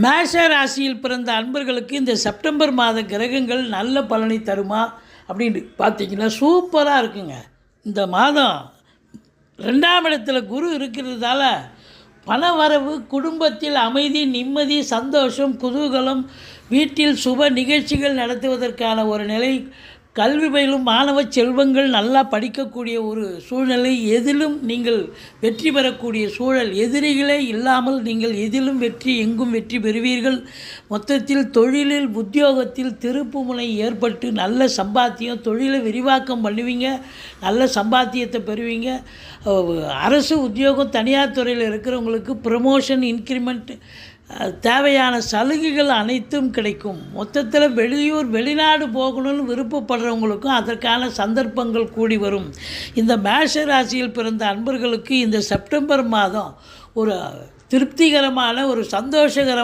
மேஷ ராசியில் பிறந்த அன்பர்களுக்கு இந்த செப்டம்பர் மாத கிரகங்கள் நல்ல பலனை தருமா அப்படின்னு பார்த்தீங்கன்னா சூப்பராக இருக்குங்க. இந்த மாதம் 2ஆம் இடத்துல குரு இருக்கிறதால பண வரவு, குடும்பத்தில் அமைதி, நிம்மதி, சந்தோஷம், குதூகலம், வீட்டில் சுப நிகழ்ச்சிகள் நடத்துவதற்கான ஒரு நிலை, கல்வி பயிலும் மாணவ செல்வங்கள் நல்லா படிக்கக்கூடிய ஒரு சூழ்நிலை, எதிலும் நீங்கள் வெற்றி பெறக்கூடிய சூழல், எதிரிகளே இல்லாமல் நீங்கள் எதிலும் வெற்றி, எங்கும் வெற்றி பெறுவீர்கள். மொத்தத்தில் தொழிலில், உத்தியோகத்தில் திருப்புமுனை ஏற்பட்டு நல்ல சம்பாத்தியம், தொழிலை விரிவாக்கம் பண்ணுவீங்க, நல்ல சம்பாத்தியத்தை பெறுவீங்க. அரசு உத்தியோகம், தனியார் துறையில் இருக்கிறவங்களுக்கு ப்ரமோஷன், இன்க்ரிமெண்ட், தேவையான சலுகைகள் அனைத்தும் கிடைக்கும். மொத்தத்தில் வெளியூர், வெளிநாடு போகணும்னு விருப்பப்படுறவங்களுக்கும் அதற்கான சந்தர்ப்பங்கள் கூடி வரும். இந்த மேஷ ராசியில் பிறந்த அன்பர்களுக்கு இந்த செப்டம்பர் மாதம் ஒரு திருப்திகரமான, ஒரு சந்தோஷகரமான